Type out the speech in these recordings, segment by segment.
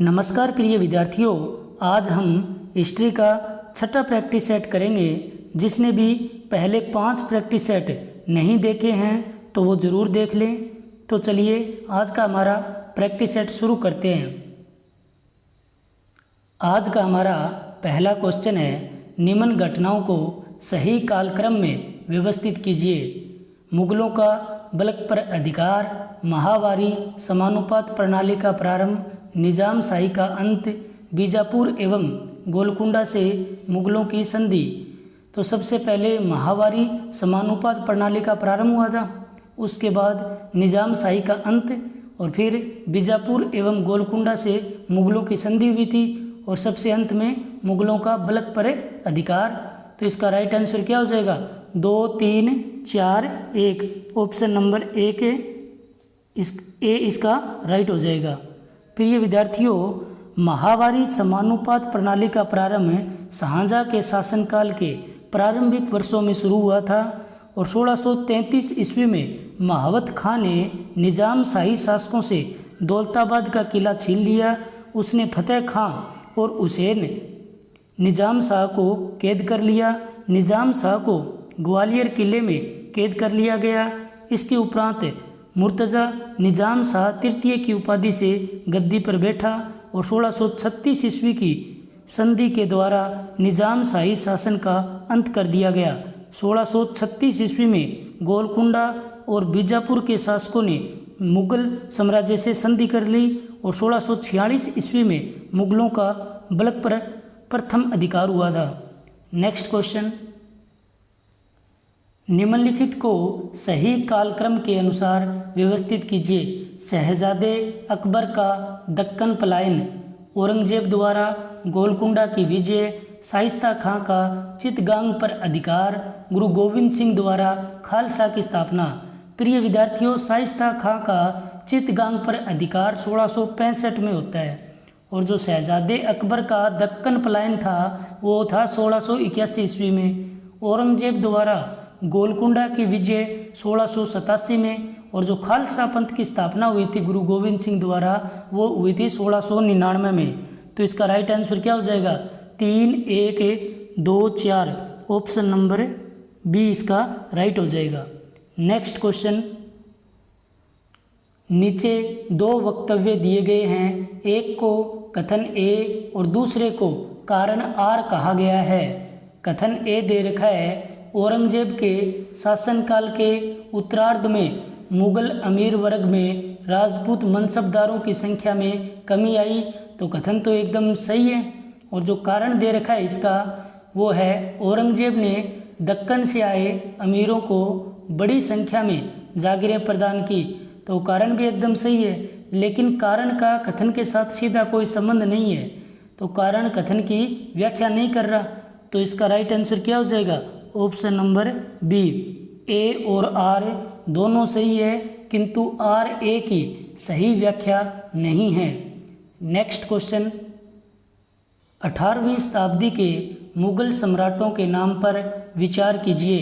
नमस्कार प्रिय विद्यार्थियों, आज हम हिस्ट्री का छठा प्रैक्टिस सेट करेंगे। जिसने भी पहले 5 प्रैक्टिस सेट नहीं देखे हैं तो वो ज़रूर देख लें। तो चलिए आज का हमारा प्रैक्टिस सेट शुरू करते हैं। आज का हमारा पहला क्वेश्चन है, निम्न घटनाओं को सही कालक्रम में व्यवस्थित कीजिए। मुगलों का बलक पर अधिकार, महावारी, समानुपात प्रणाली का प्रारंभ, निजाम शाही का अंत, बीजापुर एवं गोलकुंडा से मुगलों की संधि। तो सबसे पहले महावारी समानुपात प्रणाली का प्रारंभ हुआ था, उसके बाद निजाम शाही का अंत और फिर बीजापुर एवं गोलकुंडा से मुगलों की संधि हुई थी और सबसे अंत में मुगलों का बलक पर अधिकार। तो इसका राइट आंसर क्या हो जाएगा? 2, 3, 4, 1। ऑप्शन नंबर ए के इसका राइट हो जाएगा। प्रिय विद्यार्थियों, महावारी समानुपात प्रणाली का प्रारंभ शाहजहां के शासनकाल के प्रारंभिक वर्षों में शुरू हुआ था और 1633 ईस्वी में महावत खां ने निजाम शाही शासकों से दौलताबाद का किला छीन लिया। उसने फतेह खां और हुसैन निजाम शाह को कैद कर लिया। निजाम शाह को ग्वालियर किले में कैद कर लिया गया। इसके उपरांत मुर्तज़ा निजाम शाह तृतीय की उपाधि से गद्दी पर बैठा और 1636 ईस्वी की संधि के द्वारा निजाम शाही शासन का अंत कर दिया गया। 1636 ईस्वी में गोलकुंडा और बीजापुर के शासकों ने मुगल साम्राज्य से संधि कर ली और 1646 ईस्वी में मुगलों का बलक पर प्रथम अधिकार हुआ था। नेक्स्ट क्वेश्चन, निम्नलिखित को सही कालक्रम के अनुसार व्यवस्थित कीजिए। शहजादे अकबर का दक्कन पलायन, औरंगजेब द्वारा गोलकुंडा की विजय, शाइस्ता खां का चितगांग पर अधिकार, गुरु गोविंद सिंह द्वारा खालसा की स्थापना। प्रिय विद्यार्थियों, शाइस्ता खां का चितगांग पर अधिकार 1665 में होता है और जो शहजादे अकबर का दक्कन पलायन था वो था 1681 ईस्वी में। औरंगजेब द्वारा गोलकुंडा की विजय 1687 में और जो खालसा पंथ की स्थापना हुई थी गुरु गोविंद सिंह द्वारा वो हुई थी 1699 में। तो इसका राइट आंसर क्या हो जाएगा? 3, 1, 2, 4। ऑप्शन नंबर बी इसका राइट हो जाएगा। नेक्स्ट क्वेश्चन, नीचे 2 वक्तव्य दिए गए हैं, एक को कथन ए और दूसरे को कारण आर कहा गया है। कथन ए दे रखा है, औरंगजेब के शासनकाल के उत्तरार्ध में मुगल अमीर वर्ग में राजपूत मनसबदारों की संख्या में कमी आई। तो कथन तो एकदम सही है और जो कारण दे रखा है इसका वो है, औरंगजेब ने दक्कन से आए अमीरों को बड़ी संख्या में जागीरें प्रदान की। तो कारण भी एकदम सही है, लेकिन कारण का कथन के साथ सीधा कोई संबंध नहीं है, तो कारण कथन की व्याख्या नहीं कर रहा। तो इसका राइट आंसर क्या हो जाएगा? Option number B. ए और आर दोनों सही है किंतु आर ए की सही व्याख्या नहीं है। नेक्स्ट क्वेश्चन, 18वीं शताब्दी के मुगल सम्राटों के नाम पर विचार कीजिए।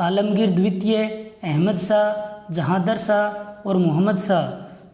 आलमगीर द्वितीय, अहमद शाह, जहांदर शाह और मोहम्मद शाह।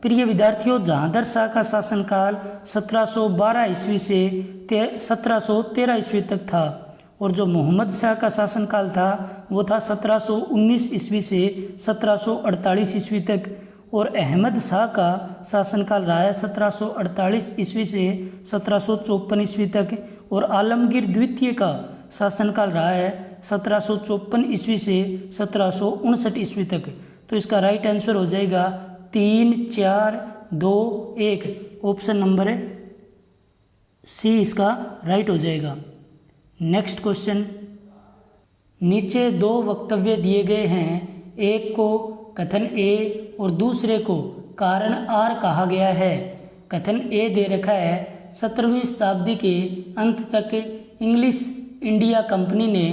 प्रिय विद्यार्थियों, जहांदर शाह का शासनकाल 1712 ईस्वी से 1713 ईस्वी तक था और जो मोहम्मद शाह का शासनकाल था वो था 1719 ईस्वी से 1748 ईस्वी तक और अहमद शाह का शासनकाल रहा है 1748 ईस्वी से 1754 ईस्वी तक और आलमगीर द्वितीय का शासनकाल रहा है 1754 ईस्वी से 1759 ईस्वी तक। तो इसका राइट आंसर हो जाएगा 3, 4, 2, 1। ऑप्शन नंबर सी इसका राइट हो जाएगा। नेक्स्ट क्वेश्चन, नीचे 2 वक्तव्य दिए गए हैं, एक को कथन ए और दूसरे को कारण आर कहा गया है। कथन ए दे रखा है, 17वीं शताब्दी के अंत तक इंग्लिश इंडिया कंपनी ने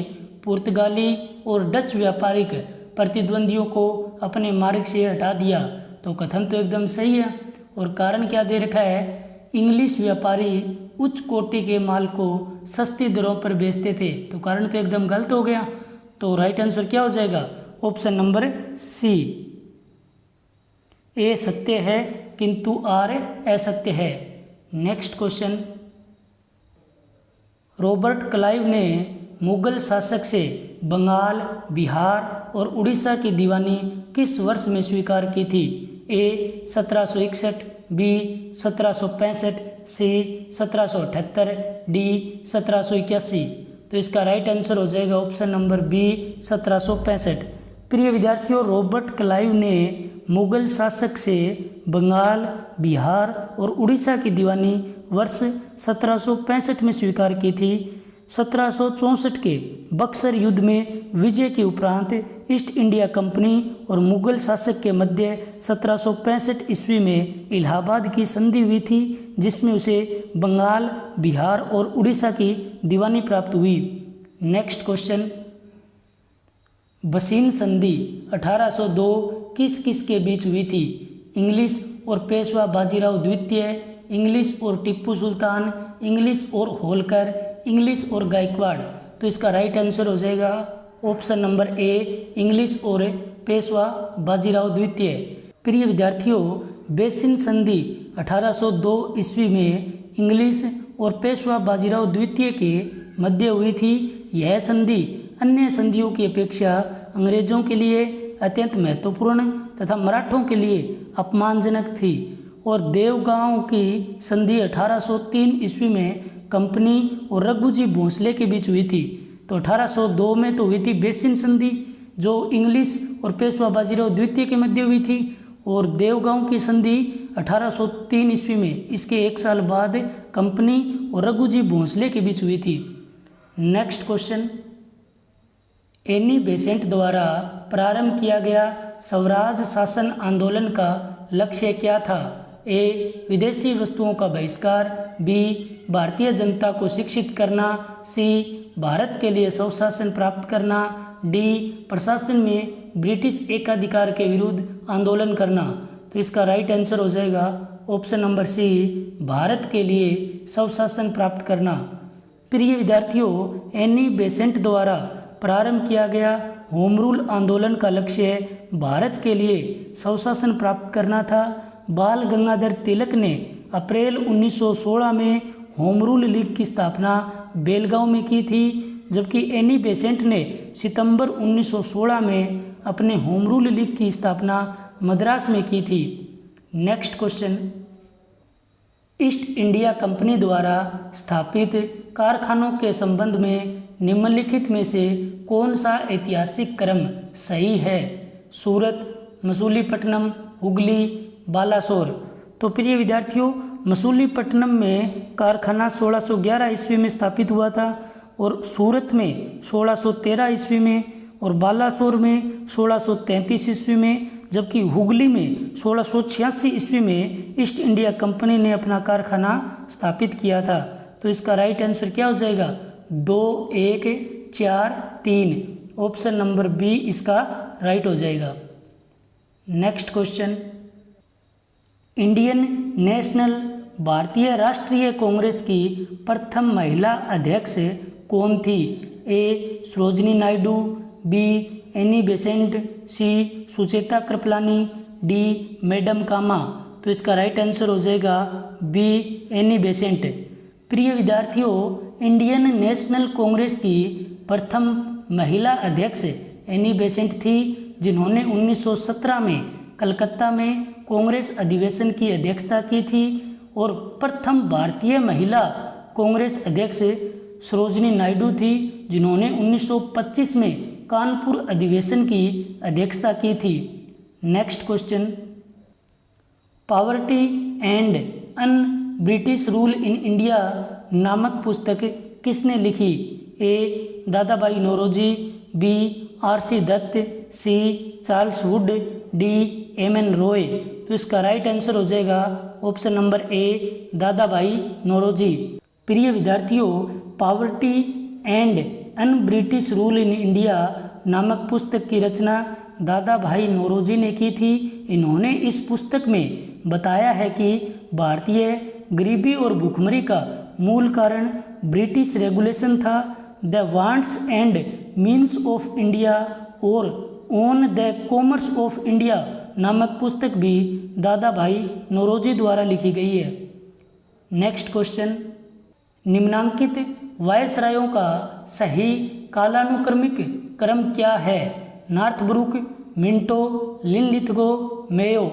पुर्तगाली और डच व्यापारिक प्रतिद्वंदियों को अपने मार्ग से हटा दिया। तो कथन तो एकदम सही है और कारण क्या दे रखा है, इंग्लिश व्यापारी उच्च कोटि के माल को सस्ती दरों पर बेचते थे। तो कारण तो एकदम गलत हो गया। तो राइट आंसर क्या हो जाएगा? Option number C. ए सत्य है किंतु आर असत्य है। नेक्स्ट क्वेश्चन, रॉबर्ट क्लाइव ने मुगल शासक से बंगाल, बिहार और उड़ीसा की दीवानी किस वर्ष में स्वीकार की थी? ए 1761, बी 1765, सी 1778, डी 1781। तो इसका राइट आंसर हो जाएगा ऑप्शन नंबर बी 1765। प्रिय विद्यार्थियों, रॉबर्ट क्लाइव ने मुगल शासक से बंगाल, बिहार और उड़ीसा की दीवानी वर्ष 1765 में स्वीकार की थी। 1764 के बक्सर युद्ध में विजय के उपरांत ईस्ट इंडिया कंपनी और मुगल शासक के मध्य 1765 ईस्वी में इलाहाबाद की संधि हुई थी, जिसमें उसे बंगाल, बिहार और उड़ीसा की दीवानी प्राप्त हुई। नेक्स्ट क्वेश्चन, बसीन संधि 1802 किस किस के बीच हुई थी? इंग्लिश और पेशवा बाजीराव द्वितीय, इंग्लिश और टिप्पू सुल्तान, इंग्लिश और होलकर, इंग्लिश और गायकवाड़। तो इसका राइट आंसर हो जाएगा ऑप्शन नंबर ए, इंग्लिश और पेशवा बाजीराव द्वितीय। प्रिय विद्यार्थियों, बेसिन संधि 1802 ईस्वी में इंग्लिश और पेशवा बाजीराव द्वितीय के मध्य हुई थी। यह संधि अन्य संधियों की अपेक्षा अंग्रेजों के लिए अत्यंत महत्वपूर्ण तथा मराठों के लिए अपमानजनक थी। और देवगांव की संधि 1803 ईस्वी में कंपनी और रघुजी भोंसले के बीच हुई थी। तो 1802 में तो हुई थी बेसिन संधि, जो इंग्लिश और पेशवा बाजीराव द्वितीय के मध्य हुई थी, और देवगांव की संधि 1803 ईस्वी में, इसके एक साल बाद कंपनी और रघुजी भोंसले के बीच हुई थी। नेक्स्ट क्वेश्चन, एनी बेसेंट द्वारा प्रारंभ किया गया स्वराज शासन आंदोलन का लक्ष्य क्या था? ए विदेशी वस्तुओं का बहिष्कार, बी भारतीय जनता को शिक्षित करना, सी भारत के लिए स्वशासन प्राप्त करना, डी प्रशासन में ब्रिटिश एकाधिकार के विरुद्ध आंदोलन करना। तो इसका राइट आंसर हो जाएगा ऑप्शन नंबर सी, भारत के लिए स्वशासन प्राप्त करना। प्रिय विद्यार्थियों, एनी बेसेंट द्वारा प्रारंभ किया गया होम रूल आंदोलन का लक्ष्य भारत के लिए स्वशासन प्राप्त करना था। बाल गंगाधर तिलक ने अप्रैल 1916 में होम रूल लीग की स्थापना बेलगांव में की थी, जबकि एनी बेसेंट ने सितंबर 1916 में अपने होम रूल लीग की स्थापना मद्रास में की थी। Next question, east India company द्वारा स्थापित कारखानों के संबंध में निम्नलिखित में से कौन सा ऐतिहासिक क्रम सही है? सूरत, मसूलीपट्टनम, हुगली, बालासोर। तो प्रिय विद्यार्थियों, मसूलीपट्टनम में कारखाना 1611 ईस्वी में स्थापित हुआ था, और सूरत में 1613 ईस्वी में, और बालासोर में 1633 ईस्वी में, जबकि हुगली में 1686 ईस्वी में ईस्ट इंडिया कंपनी ने अपना कारखाना स्थापित किया था। तो इसका राइट आंसर क्या हो जाएगा? 2, 1, 4, 3। ऑप्शन नंबर बी इसका राइट हो जाएगा। नेक्स्ट क्वेश्चन, इंडियन नेशनल भारतीय राष्ट्रीय कांग्रेस की प्रथम महिला अध्यक्ष कौन थी? A Sarojini Naidu, B Annie Besant, C Sucheta Kripalani, D madam Cama. तो इसका राइट आंसर हो जाएगा बी एनी बेसेंट। प्रिय विद्यार्थियों, इंडियन नेशनल कांग्रेस की प्रथम महिला अध्यक्ष एनी बेसेंट थी, जिन्होंने 1917 में कलकत्ता में कांग्रेस अधिवेशन की अध्यक्षता की थी, और प्रथम भारतीय महिला कांग्रेस अध्यक्ष सरोजिनी नायडू थी, जिन्होंने 1925 में कानपुर अधिवेशन की अध्यक्षता की थी। Next question, poverty and un British rule in India नामक पुस्तक किसने लिखी? A Dadabhai Naoroji, B R C. Dutt, C Charles Wood, D M N. Roy. तो इसका राइट आंसर हो जाएगा option number A Dadabhai Naoroji. प्रिय विद्यार्थियों, poverty and un British rule in India नामक पुस्तक की रचना दादा भाई नौरोजी ने की थी। इन्होंने इस पुस्तक में बताया है कि भारतीय गरीबी और भुखमरी का मूल कारण ब्रिटिश रेगुलेशन था। The wants and means of India और on the commerce of India नामक पुस्तक भी दादा भाई नौरोजी द्वारा लिखी गई है। नेक्स्ट क्वेश्चन, निम्नांकित वायसरायों का सही कालानुक्रमिक क्रम क्या है? Northbrook, Minto, Linlithgow, Mayo.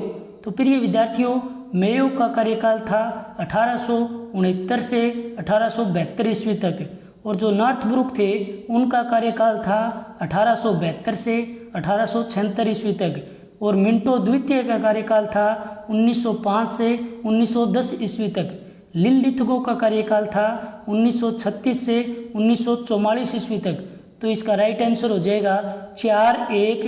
तो प्रिय विद्यार्थियों, मेयो का कार्यकाल था 1869 से 1872 ईस्वी तक, और जो नॉर्थब्रुक थे उनका कार्यकाल था 1872 से 1876 ईस्वी तक, और मिंटो द्वितीय का कार्यकाल था 1905 से 1910 ईस्वी तक। लिनलिथगो का कार्यकाल था 1936 से 1944 ईस्वी तक। तो इसका राइट आंसर हो जाएगा 4, 1,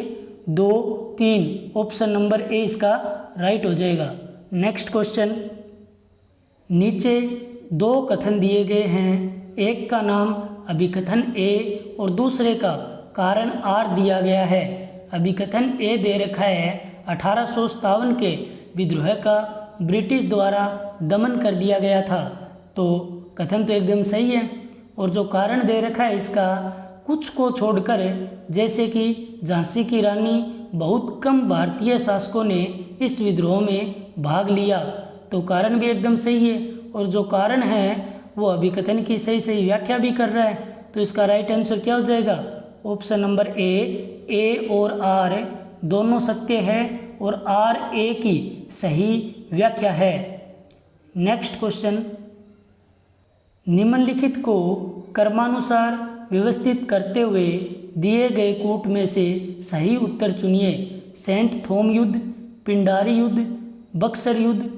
2, 3। ऑप्शन नंबर ए इसका राइट हो जाएगा। नेक्स्ट क्वेश्चन, नीचे दो कथन दिए गए हैं, एक का नाम अभिकथन ए और दूसरे का कारण आर दिया गया है। अभिकथन ए दे रखा है 1857 के विद्रोह का ब्रिटिश द्वारा दमन कर दिया गया था। तो कथन तो एकदम सही है। और जो कारण दे रखा है इसका, कुछ को छोड़कर, जैसे कि झांसी की रानी, बहुत कम भारतीय शासकों ने इस विद्रोह में भाग लिया। तो कारण भी एकदम सही है, और जो कारण है वो अभिकथन की सही सही व्याख्या भी कर रहा है। तो इसका राइट आंसर क्या हो जाएगा? ऑप्शन नंबर ए और आर दोनों सत्य है, और आर ए की सही व्याख्या है। नेक्स्ट क्वेश्चन, निम्नलिखित को क्रमानुसार व्यवस्थित करते हुए दिए गए कूट में से सही उत्तर चुनिए। सेंट थोम युद्ध, पिंडारी युद्ध, बक्सर युद्ध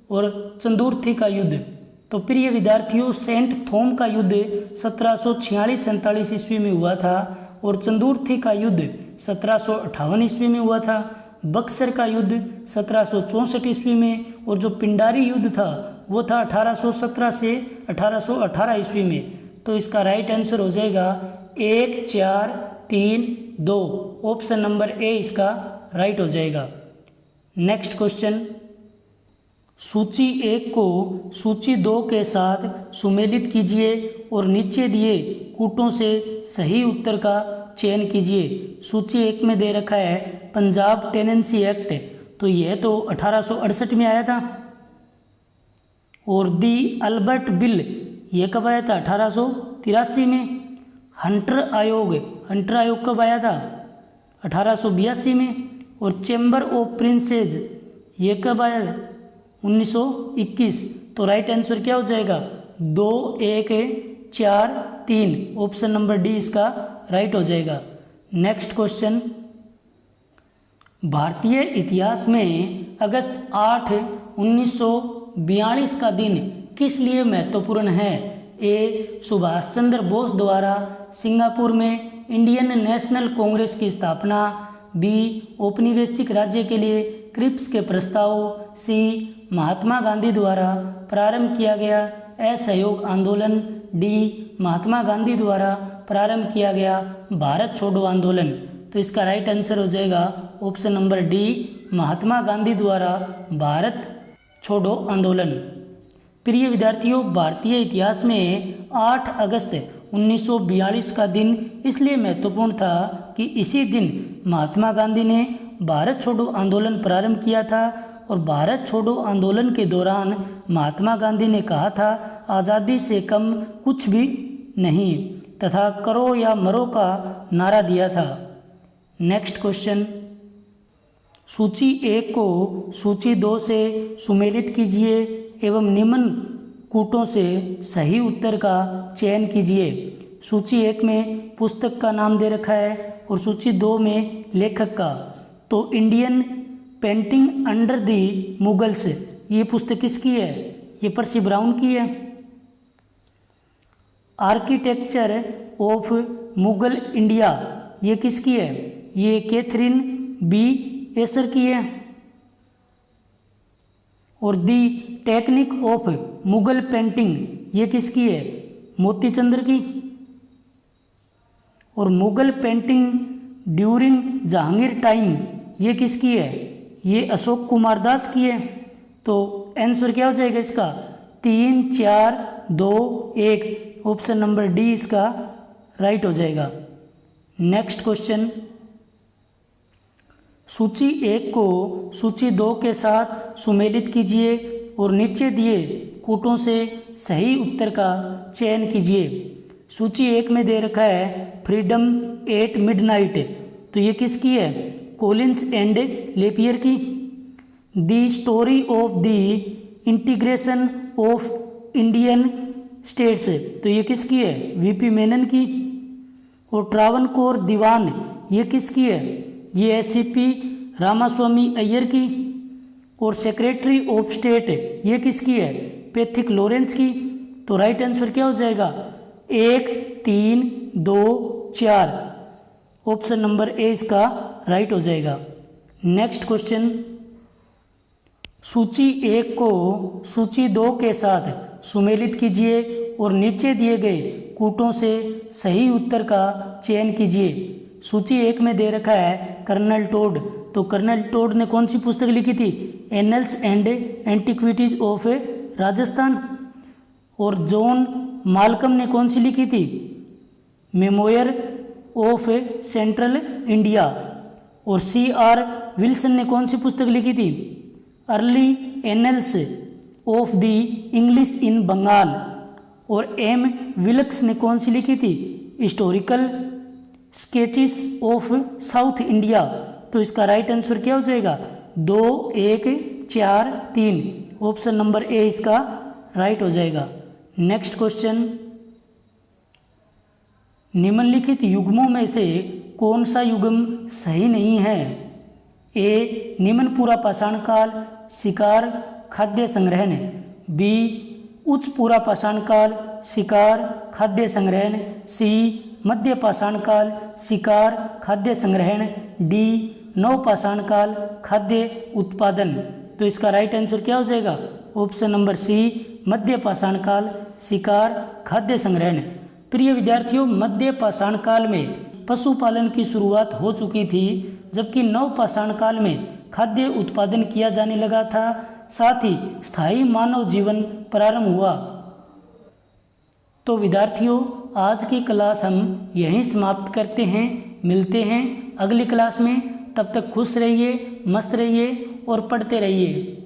और चंदुर्थी का युद्ध। तो प्रिय विद्यार्थियों, सेंट थोम का युद्ध 1746-47 ईस्वी में हुआ था, और चंदुर्थी का युद्ध 1758 ईस्वी में हुआ था। बक्सर का युद्ध 1764 ईस्वी में, और जो पिंडारी युद्ध था वो था 1817 से 1818 ईस्वी में। तो इसका राइट आंसर हो जाएगा 1, 4, 3, 2। ऑप्शन नंबर ए इसका राइट हो जाएगा। नेक्स्ट क्वेश्चन, सूची 1 को सूची 2 के साथ सुमेलित कीजिए और नीचे दिए कूटों से सही उत्तर का चयन कीजिए। सूची 1 में दे रखा है पंजाब टेनेंसी एक्ट, तो यह तो 1868 में आया था। और दी अल्बर्ट बिल, ये कब आया था? 1883 में। हंटर आयोग कब आया था? 1882 में। और चैम्बर ऑफ प्रिंसेज, ये कब आया? 1921। तो राइट आंसर क्या हो जाएगा? 2, 1, 4, 3। ऑप्शन नंबर डी इसका राइट हो जाएगा। नेक्स्ट क्वेश्चन, भारतीय इतिहास में अगस्त 8, 1942 का दिन किस लिए महत्वपूर्ण है? ए, सुभाष चंद्र बोस द्वारा सिंगापुर में इंडियन नेशनल कांग्रेस की स्थापना। बी, औपनिवेशिक राज्य के लिए क्रिप्स के प्रस्ताव। सी, महात्मा गांधी द्वारा प्रारंभ किया गया असहयोग आंदोलन। डी, महात्मा गांधी द्वारा प्रारंभ किया गया भारत छोड़ो आंदोलन। तो इसका राइट आंसर हो जाएगा option number D, Mahatma Gandhi द्वारा भारत छोड़ो आंदोलन। प्रिय विद्यार्थियों, भारतीय इतिहास में 8 अगस्त 1942 का दिन इसलिए महत्वपूर्ण था कि इसी दिन महात्मा गांधी ने भारत छोड़ो आंदोलन प्रारंभ किया था। और भारत छोड़ो आंदोलन के दौरान महात्मा गांधी ने कहा था, आज़ादी से कम कुछ भी नहीं, तथा करो या मरो का नारा दिया था। नेक्स्ट क्वेश्चन, सूची 1 को सूची 2 से सुमेलित कीजिए एवं निम्न कूटों से सही उत्तर का चयन कीजिए। सूची 1 में पुस्तक का नाम दे रखा है और सूची 2 में लेखक का। तो Indian painting under the Mughals, ये पुस्तक किसकी है? ये पर्सी ब्राउन की है। आर्किटेक्चर ऑफ मुगल इंडिया, ये किसकी है? ये कैथरीन बी एसर की है। और दी टेक्निक ऑफ मुगल पेंटिंग, ये किसकी है? मोतीचंद्र की। और Mughal painting during Jahangir time, ये किसकी है? ये अशोक कुमार दास की है। तो आंसर क्या हो जाएगा इसका? 3, 4, 2, 1। ऑप्शन नंबर डी इसका राइट हो जाएगा। नेक्स्ट क्वेश्चन, सूची 1 को सूची 2 के साथ सुमेलित कीजिए और नीचे दिए कूटों से सही उत्तर का चयन कीजिए। सूची 1 में दे रखा है फ्रीडम एट मिडनाइट, तो ये किसकी है? कॉलिंस एंड लेपियर की। The story of the integration of Indian states, तो ये किसकी है? वीपी मेनन की। और ट्रावनकोर दीवान, ये किसकी है? ये एससीपी रामास्वामी अय्यर की। और सेक्रेटरी ऑफ स्टेट, ये किसकी है? पैथिक लॉरेंस की। तो राइट आंसर क्या हो जाएगा? 1, 3, 2, 4, ऑप्शन नंबर ए इसका राइट हो जाएगा। नेक्स्ट क्वेश्चन, सूची 1 को सूची 2 के साथ सुमेलित कीजिए और नीचे दिए गए कूटों से सही उत्तर का चयन कीजिए। सूची 1 में दे रखा है कर्नल टोड, तो कर्नल टोड ने कौन सी पुस्तक लिखी थी? Annals and antiquities of Rajasthan. और जॉन माल्कम ने कौन सी लिखी थी? Memoir of central India. और C.R. विल्सन ने कौन सी पुस्तक लिखी थी? Early annals of the English in Bengal. और M. विल्क्स ने कौन सी लिखी थी? Historical sketches of south India. तो इसका राइट आंसर क्या हो जाएगा? 2, 1, 4, 3, ऑप्शन नंबर ए इसका राइट हो जाएगा। नेक्स्ट क्वेश्चन, निम्नलिखित युग्मों में से कौन सा युग्म सही नहीं है? ए. निम्न पूरा पाषाण काल, शिकार, खाद्य संग्रहण। बी. उच्च पूरा पाषाण काल, शिकार, खाद्य संग्रहण। सी. मध्य पाषाण काल, शिकार, खाद्य संग्रहण। डी. नव पाषाण काल, खाद्य उत्पादन। तो इसका राइट आंसर क्या हो जाएगा? ऑप्शन नंबर सी, मध्य पाषाण काल, शिकार, खाद्य संग्रहण। प्रिय विद्यार्थियों, मध्य पाषाण काल में पशुपालन की शुरुआत हो चुकी थी, जबकि नव पाषाण काल में खाद्य उत्पादन किया जाने लगा था। साथ ही स्थायी मानव जीवन प्रारंभ हुआ। तो विद्यार्थियों, आज की क्लास हम यहीं समाप्त करते हैं। मिलते हैं अगली क्लास में। तब तक खुश रहिए, मस्त रहिए और पढ़ते रहिए।